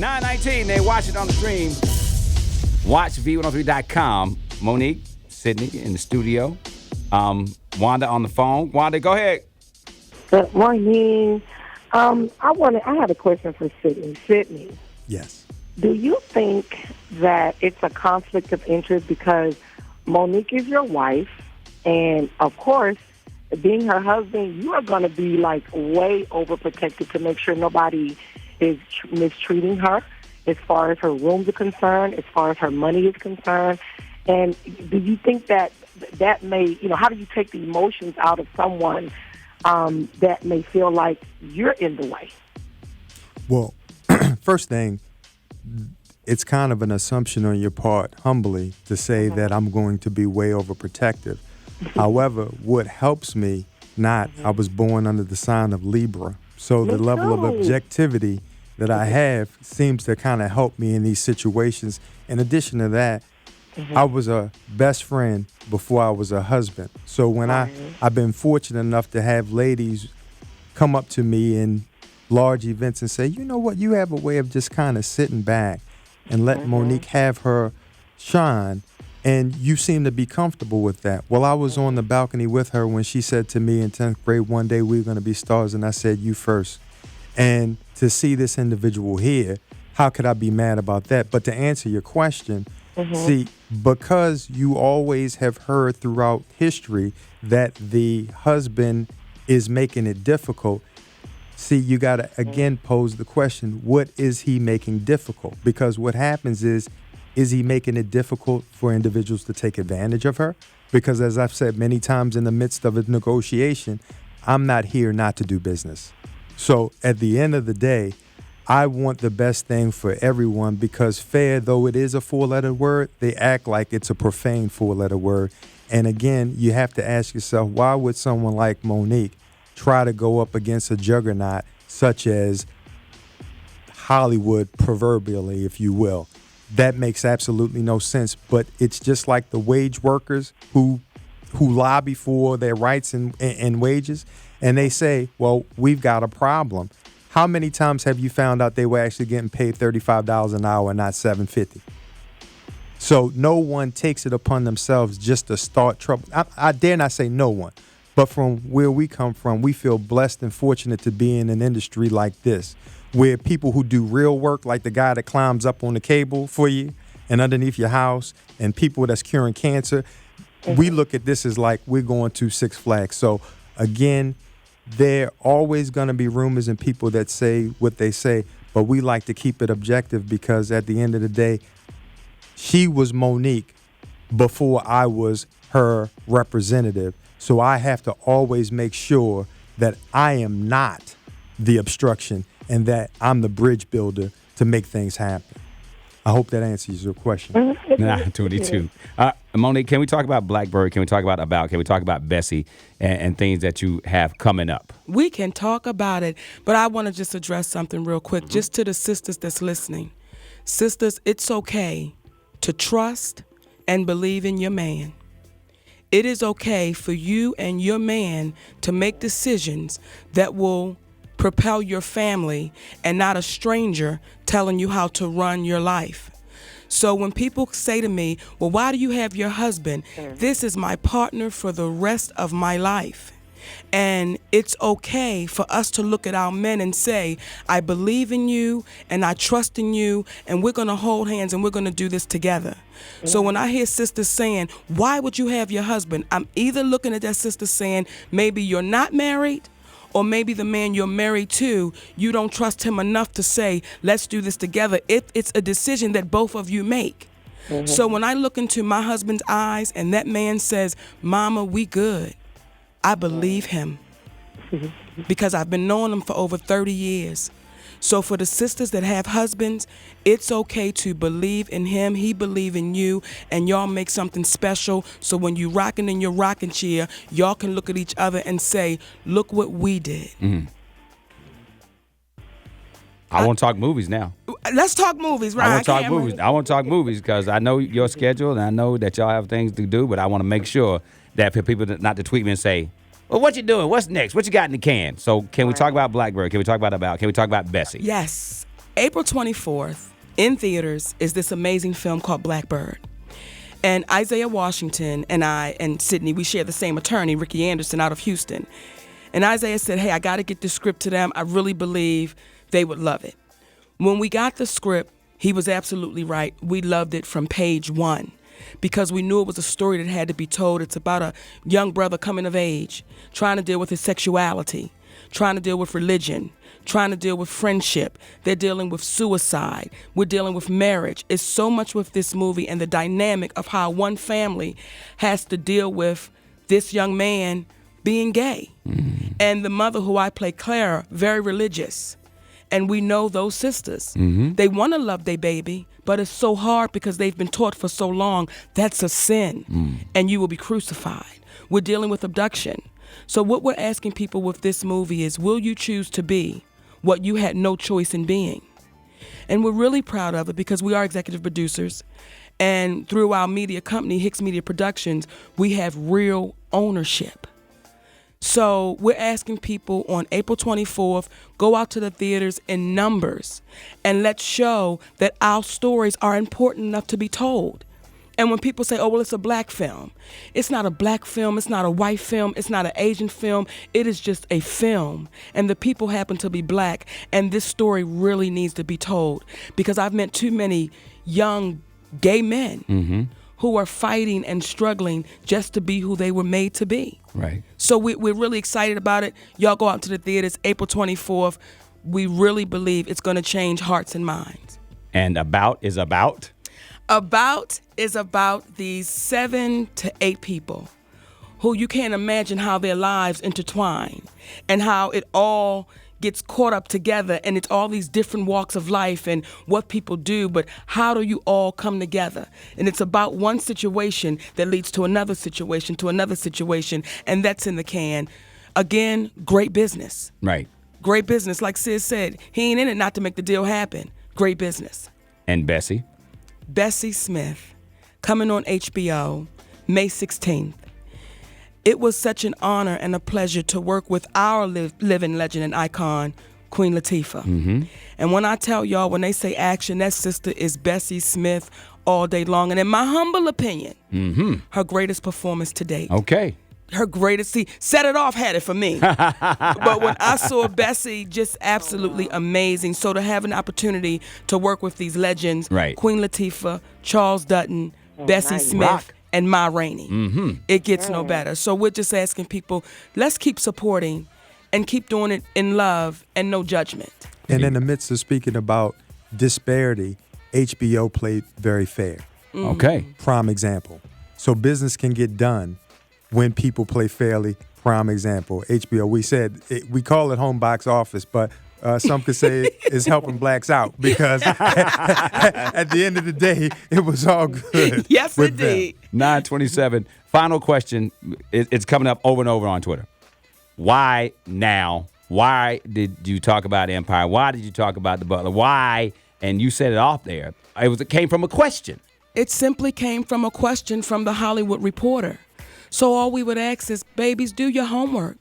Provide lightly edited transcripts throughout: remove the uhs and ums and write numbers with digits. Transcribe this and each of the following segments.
9:19. They watch it on the stream. Watch V103.com. Monique, Sydney in the studio. Wanda on the phone. Wanda, go ahead. Good morning. I had a question for Sydney. Sydney, Yes. do you think that it's a conflict of interest because Monique is your wife, and of course, being her husband, you are going to be like way overprotected to make sure nobody is mistreating her as far as her rooms are concerned, as far as her money is concerned. And do you think that may, how do you take the emotions out of someone that may feel like you're in the way? Well, first thing, it's kind of an assumption on your part, humbly, to say that I'm going to be way overprotective. However, what helps me, I was born under the sign of Libra, so the level of objectivity that I have seems to kind of help me in these situations. In addition to that, I was a best friend before I was a husband. So when I've been fortunate enough to have ladies come up to me in large events and say, you know what, you have a way of just kind of sitting back and let Monique have her shine, and you seem to be comfortable with that. Well, I was on the balcony with her when she said to me in 10th grade, one day we're going to be stars, and I said, you first. And to see this individual here, how could I be mad about that? But to answer your question, see, because you always have heard throughout history that the husband is making it difficult, see, you got to again pose the question, what is he making difficult? Because what happens is he making it difficult for individuals to take advantage of her? Because as I've said many times in the midst of a negotiation, I'm not here not to do business. So at the end of the day, I want the best thing for everyone, because fair, though it is a four-letter word, they act like it's a profane four-letter word. And again, you have to ask yourself, why would someone like Monique try to go up against a juggernaut such as Hollywood, proverbially, if you will? That makes absolutely no sense. But it's just like the wage workers who lobby for their rights and wages, and they say, well, we've got a problem. How many times have you found out they were actually getting paid $35 an hour and not $7.50? So no one takes it upon themselves just to start trouble. I dare not say no one, but from where we come from, we feel blessed and fortunate to be in an industry like this, where people who do real work, like the guy that climbs up on the cable for you and underneath your house, and people that's curing cancer, we look at this as like we're going to Six Flags. So again, there are always going to be rumors and people that say what they say, but we like to keep it objective, because at the end of the day, she was Monique before I was her representative. So I have to always make sure that I am not the obstruction and that I'm the bridge builder to make things happen. I hope that answers your question. 22. Monique, can we talk about Blackbird? Can we talk about? Can we talk about Bessie and things that you have coming up? We can talk about it, but I want to just address something real quick, just to the sisters that's listening. Sisters, it's okay to trust and believe in your man. It is okay for you and your man to make decisions that will propel your family and not a stranger telling you how to run your life. So when people say to me, well, why do you have your husband? This is my partner for the rest of my life. And it's okay for us to look at our men and say, I believe in you and I trust in you, and we're going to hold hands and we're going to do this together. So when I hear sisters saying, why would you have your husband? I'm either looking at that sister saying, maybe you're not married, or maybe the man you're married to, you don't trust him enough to say, let's do this together, if it's a decision that both of you make. So when I look into my husband's eyes and that man says, Mama, we good, I believe him, because I've been knowing him for over 30 years. So for the sisters that have husbands, it's okay to believe in him, he believe in you, and y'all make something special. So when you rocking in your rocking chair, y'all can look at each other and say, look what we did. I want to talk movies now. Let's talk movies, right? I want to talk movies. I want to talk movies because I know your schedule and I know that y'all have things to do, but I want to make sure that for people not to tweet me and say, well, what you doing? What's next? What you got in the can? So can we talk about Blackbird? Can we talk about? Can we talk about Bessie? Yes. April 24th, in theaters, is this amazing film called Blackbird. And Isaiah Washington and I and Sydney, we share the same attorney, Ricky Anderson, out of Houston. And Isaiah said, hey, I got to get this script to them. I really believe they would love it. When we got the script, he was absolutely right. We loved it from page one because we knew it was a story that had to be told. It's about a young brother coming of age, trying to deal with his sexuality, trying to deal with religion, trying to deal with friendship. They're dealing with suicide. We're dealing with marriage. It's so much with this movie and the dynamic of how one family has to deal with this young man being gay. Mm-hmm. And the mother who I play, Clara, very religious. And we know those sisters. Mm-hmm. They want to love their baby, but it's so hard because they've been taught for so long that's a sin and you will be crucified. We're dealing with abduction. So what we're asking people with this movie is, will you choose to be what you had no choice in being? And we're really proud of it because we are executive producers. And through our media company, Hicks Media Productions, we have real ownership. So we're asking people on April 24th, go out to the theaters in numbers and let's show that our stories are important enough to be told. And when people say, oh, well, it's a black film, it's not a black film, it's not a white film, it's not an Asian film, it is just a film. And the people happen to be black, and this story really needs to be told because I've met too many young gay men who are fighting and struggling just to be who they were made to be. Right. So we're really excited about it. Y'all go out to the theaters April 24th. We really believe it's going to change hearts and minds. And About is about? About is about these 7 to 8 people who you can't imagine how their lives intertwine and how it all gets caught up together, and it's all these different walks of life and what people do, but how do you all come together? And it's about one situation that leads to another situation, and that's in the can. Again, great business. Right. Great business. Like Sis said, he ain't in it not to make the deal happen. Great business. And Bessie? Bessie Smith, coming on HBO, May 16th. It was such an honor and a pleasure to work with our living legend and icon, Queen Latifah. Mm-hmm. And when I tell y'all, when they say action, that sister is Bessie Smith all day long. And in my humble opinion, her greatest performance to date. Okay. Her greatest, Set It Off had it for me. But when I saw Bessie, just absolutely amazing. So to have an opportunity to work with these legends, right. Queen Latifah, Charles Dutton, Bessie Smith, Rock. and Ma Rainey. It gets no better. So we're just asking people, let's keep supporting and keep doing it in love and no judgment. And in the midst of speaking about disparity, HBO played very fair. Okay. Prime example. So business can get done when people play fairly. Prime example. HBO, we call it home box office, but some could say it's helping blacks out because at the end of the day, it was all good. Yes, indeed. 927. Final question. It's coming up over and over on Twitter. Why now? Why did you talk about Empire? Why did you talk about The Butler? Why? And you said it off there. It came from a question. It simply came from a question from The Hollywood Reporter. So all we would ask is, babies, do your homework.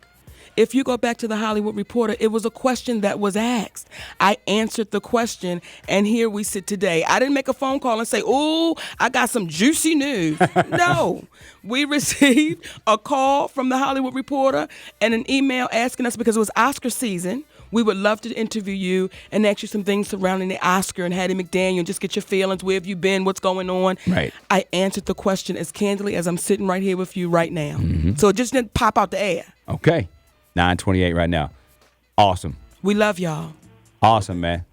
If you go back to The Hollywood Reporter, it was a question that was asked. I answered the question, and here we sit today. I didn't make a phone call and say, ooh, I got some juicy news. No. We received a call from The Hollywood Reporter and an email asking us, because it was Oscar season, we would love to interview you and ask you some things surrounding the Oscar and Hattie McDaniel, just get your feelings. Where have you been? What's going on? Right. I answered the question as candidly as I'm sitting right here with you right now. So it just didn't pop out the air. Okay. 928 right now. Awesome. We love y'all. Awesome, man.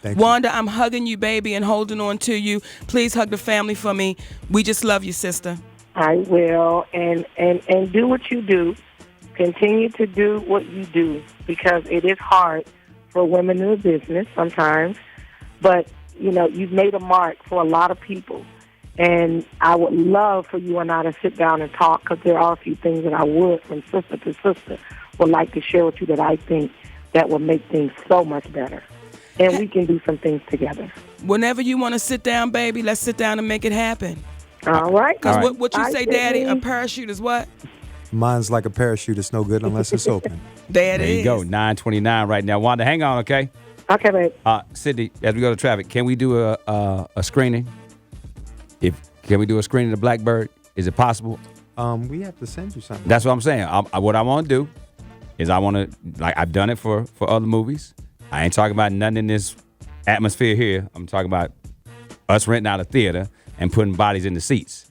Thank you. Wanda, I'm hugging you, baby, and holding on to you. Please hug the family for me. We just love you, sister. I will, and do what you do. Continue to do what you do, because it is hard for women in the business sometimes. But, you've made a mark for a lot of people. And I would love for you and I to sit down and talk, because there are a few things that I would, from sister to sister, would like to share with you that I think that will make things so much better. And we can do some things together. Whenever you want to sit down, baby, let's sit down and make it happen. All right. Because what you say, Daddy, a Sydney. parachute is what? Mine's like a parachute. It's no good unless it's open. There it There is. you go. 929 right now. Wanda, hang on, okay? Okay, babe. Sydney, as we go to traffic, can we do a screening? Can we do a screening of Blackbird? Is it possible? We have to send you something. That's what I'm saying. What I want to do is I've done it for other movies. I ain't talking about nothing in this atmosphere here. I'm talking about us renting out a theater and putting bodies in the seats.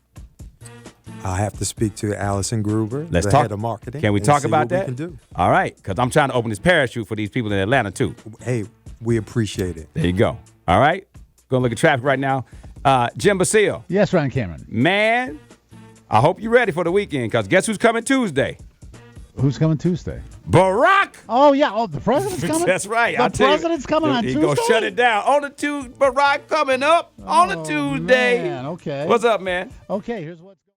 I have to speak to Allison Gruber, Let's the talk. head of marketing. Can we and talk see about what that? We can do. All right, because I'm trying to open this parachute for these people in Atlanta too. Hey, we appreciate it. There you go. All right, gonna look at traffic right now. Jim Basile, Yes, Ryan Cameron. man, I hope you're ready for the weekend. Because guess who's coming Tuesday? Who's coming Tuesday? Barack. Oh, yeah. Oh, the president's coming? That's right. The president's coming on He's Tuesday? gonna shut it down on the Tuesday. Barack coming up on a Tuesday. Man, okay. What's up, man? Okay, here's what.